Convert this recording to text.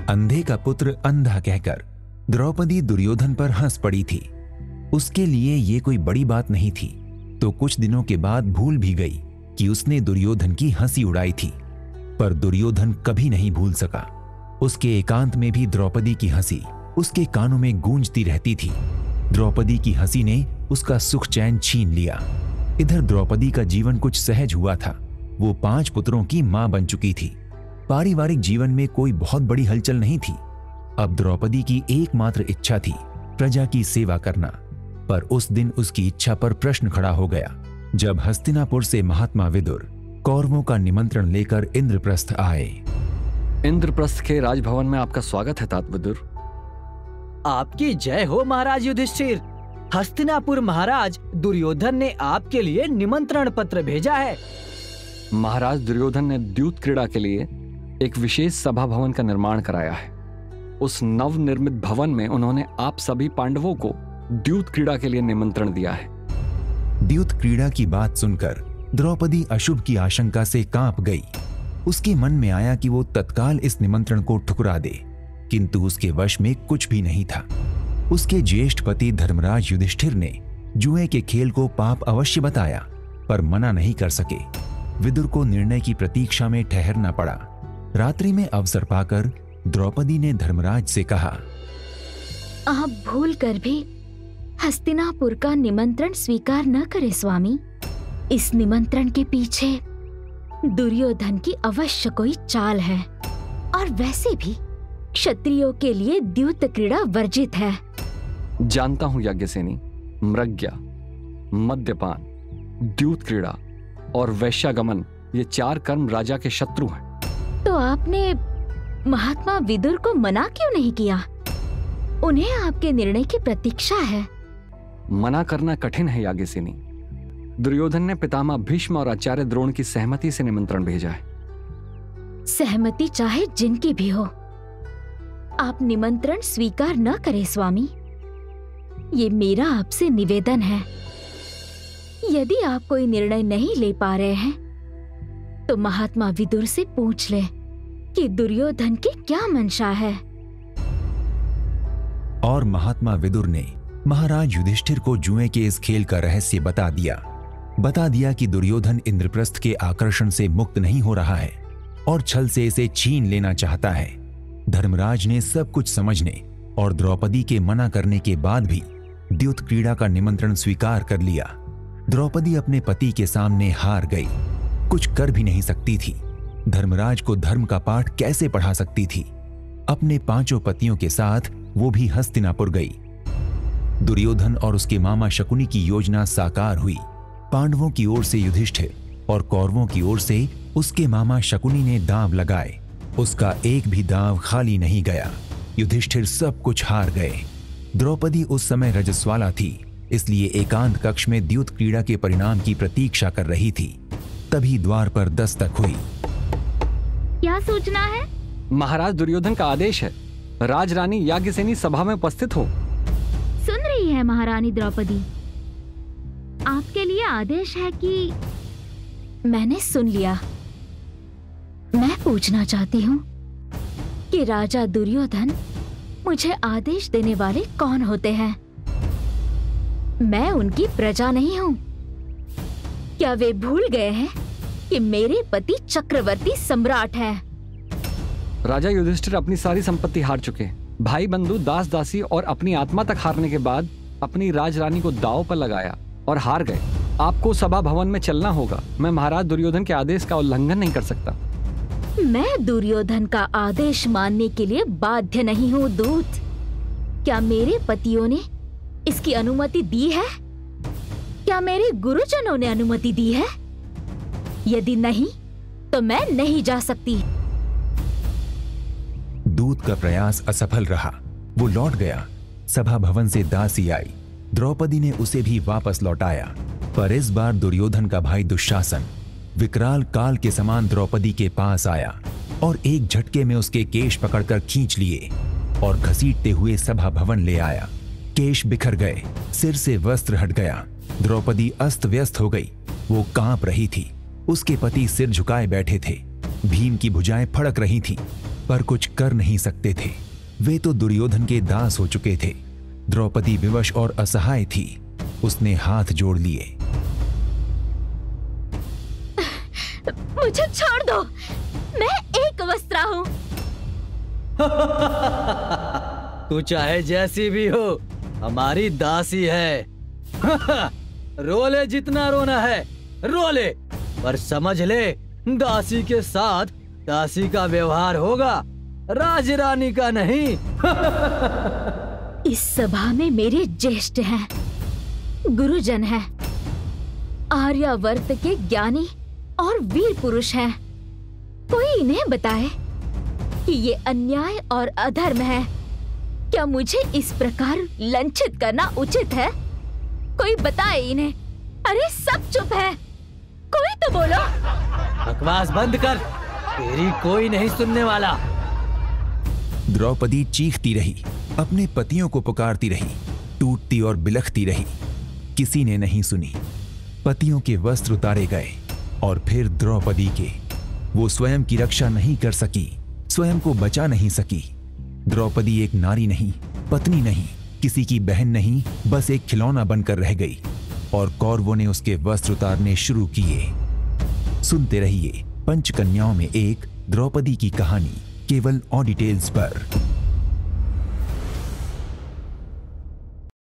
अंधे का पुत्र अंधा कहकर द्रौपदी दुर्योधन पर हंस पड़ी थी। उसके लिए ये कोई बड़ी बात नहीं थी, तो कुछ दिनों के बाद भूल भी गई कि उसने दुर्योधन की हंसी उड़ाई थी। पर दुर्योधन कभी नहीं भूल सका। उसके एकांत में भी द्रौपदी की हंसी उसके कानों में गूंजती रहती थी। द्रौपदी की हंसी ने उसका सुख चैन छीन लिया। इधर द्रौपदी का जीवन कुछ सहज हुआ था। वो 5 पुत्रों की मां बन चुकी थी। पारिवारिक जीवन में कोई बहुत बड़ी हलचल नहीं थी। अब द्रौपदी की एकमात्र इच्छा थी प्रजा की सेवा करना। पर उस दिन उसकी इच्छा पर प्रश्न खड़ा हो गया जब हस्तिनापुर से महात्मा विदुर कौरवों का निमंत्रण लेकर इंद्रप्रस्थ आए। इंद्रप्रस्थ के राजभवन में आपका स्वागत है तात विदुर। आपकी जय हो महाराज युधिष्ठिर। हस्तिनापुर महाराज दुर्योधन ने आपके लिए निमंत्रण पत्र भेजा है। महाराज दुर्योधन ने द्यूत क्रीड़ा के लिए एक विशेष सभा भवन का निर्माण कराया है। उस नवनिर्मित भवन में उन्होंने आप सभी पांडवों को द्यूत क्रीड़ा के लिए निमंत्रण दिया है। द्यूत क्रीड़ा की बात सुनकर द्रौपदी अशुभ की आशंका से कांप गई। उसके मन में आया कि वो तत्काल इस निमंत्रण को ठुकरा दे, किंतु उसके वश में कुछ भी नहीं था। उसके ज्येष्ठ पति धर्मराज युधिष्ठिर ने जुए के खेल को पाप अवश्य बताया, पर मना नहीं कर सके। विदुर को निर्णय की प्रतीक्षा में ठहरना पड़ा। रात्रि में अवसर पाकर द्रौपदी ने धर्मराज से कहा, आप भूल कर भी हस्तिनापुर का निमंत्रण स्वीकार न करें स्वामी। इस निमंत्रण के पीछे दुर्योधन की अवश्य कोई चाल है, और वैसे भी क्षत्रियों के लिए द्यूत क्रीड़ा वर्जित है। जानता हूं याज्ञसेनी, मृग्या, मद्यपान, द्यूत क्रीड़ा और वैश्यागमन ये 4 कर्म राजा के शत्रु हैं। तो आपने महात्मा विदुर को मना क्यों नहीं किया? उन्हें आपके निर्णय की प्रतीक्षा है। मना करना कठिन है याज्ञसेनी। दुर्योधन ने पितामह भीष्म और आचार्य द्रोण की सहमति से निमंत्रण भेजा है। सहमति चाहे जिनकी भी हो, आप निमंत्रण स्वीकार न करें स्वामी। ये मेरा आपसे निवेदन है। यदि आप कोई निर्णय नहीं ले पा रहे हैं, तो महात्मा विदुर से पूछ ले कि दुर्योधन की क्या मंशा है। और महात्मा विदुर ने महाराज युधिष्ठिर को जुए के इस खेल का रहस्य बता दिया कि दुर्योधन इंद्रप्रस्थ के आकर्षण से मुक्त नहीं हो रहा है और छल से इसे छीन लेना चाहता है। धर्मराज ने सब कुछ समझने और द्रौपदी के मना करने के बाद भी द्यूत क्रीड़ा का निमंत्रण स्वीकार कर लिया। द्रौपदी अपने पति के सामने हार गई। कुछ कर भी नहीं सकती थी। धर्मराज को धर्म का पाठ कैसे पढ़ा सकती थी? अपने 5 पतियों के साथ वो भी हस्तिनापुर गई। दुर्योधन और उसके मामा शकुनी की योजना साकार हुई। पांडवों की ओर से युधिष्ठिर और कौरवों की ओर से उसके मामा शकुनी ने दांव लगाए। उसका एक भी दांव खाली नहीं गया। युधिष्ठिर सब कुछ हार गए। द्रौपदी उस समय रजस्वाला थी, इसलिए एकांत कक्ष में द्यूत क्रीड़ा के परिणाम की प्रतीक्षा कर रही थी। तभी द्वार पर दस्तक हुई। क्या सूचना है? महाराज दुर्योधन का आदेश है, राजरानी याज्ञसेनी सभा में उपस्थित हो। सुन रही है महारानी द्रौपदी। आपके लिए आदेश है कि? मैंने सुन लिया। मैं पूछना चाहती हूँ कि राजा दुर्योधन मुझे आदेश देने वाले कौन होते हैं? मैं उनकी प्रजा नहीं हूँ। क्या वे भूल गए हैं कि मेरे पति चक्रवर्ती सम्राट है? राजा युधिष्ठिर अपनी सारी संपत्ति हार चुके हैं। भाई बंधु, दास दासी और अपनी आत्मा तक हारने के बाद अपनी राजरानी को दांव पर लगाया और हार गए। आपको सभा भवन में चलना होगा। मैं महाराज दुर्योधन के आदेश का उल्लंघन नहीं कर सकता। मैं दुर्योधन का आदेश मानने के लिए बाध्य नहीं हूँ दूत। क्या मेरे पतियों ने इसकी अनुमति दी है? क्या मेरे गुरुजनों ने अनुमति दी है? यदि नहीं, तो मैं नहीं जा सकती। दूत का प्रयास असफल रहा। वो लौट गया। सभा भवन से दासी आई। द्रौपदी ने उसे भी वापस लौटाया, पर इस बार दुर्योधन का भाई दुशासन विकराल काल के समान द्रौपदी के पास आया और एक झटके में उसके केश पकड़कर खींच लिए और घसीटते हुए सभा भवन ले आया। केश बिखर गए, सिर से वस्त्र हट गया। द्रौपदी अस्त व्यस्त हो गई। वो कांप रही थी। उसके पति सिर झुकाए बैठे थे। भीम की भुजाएं फड़क रही थीं। पर कुछ कर नहीं सकते थे। वे तो दुर्योधन के दास हो चुके थे। द्रौपदी विवश और असहाय थी। उसने हाथ जोड़ लिए। मुझे छोड़ दो, मैं एक वस्त्रा हूँ। तू चाहे जैसी भी हो, हमारी दासी है। रो ले जितना रोना है, रो ले, पर समझ ले, दासी के साथ दासी का व्यवहार होगा, राजरानी का नहीं। इस सभा में मेरे ज्येष्ठ हैं, गुरुजन हैं, आर्यावर्त के ज्ञानी और वीर पुरुष हैं। कोई इन्हें बताए कि ये अन्याय और अधर्म है। क्या मुझे इस प्रकार लंचित करना उचित है? कोई बताए इन्हें। अरे सब चुप है, कोई तो बोलो। बकवास बंद कर, तेरी कोई नहीं सुनने वाला। द्रौपदी चीखती रही, अपने पतियों को पुकारती रही, टूटती और बिलखती रही। किसी ने नहीं सुनी। पतियों के वस्त्र उतारे गए और फिर द्रौपदी के। वो स्वयं की रक्षा नहीं कर सकी, स्वयं को बचा नहीं सकी। द्रौपदी एक नारी नहीं, पत्नी नहीं, किसी की बहन नहीं, बस एक खिलौना बनकर रह गई और कौरवों ने उसके वस्त्र उतारने शुरू किए। सुनते रहिए पंचकन्याओं में एक द्रौपदी की कहानी, केवल ऑडिटेल्स पर।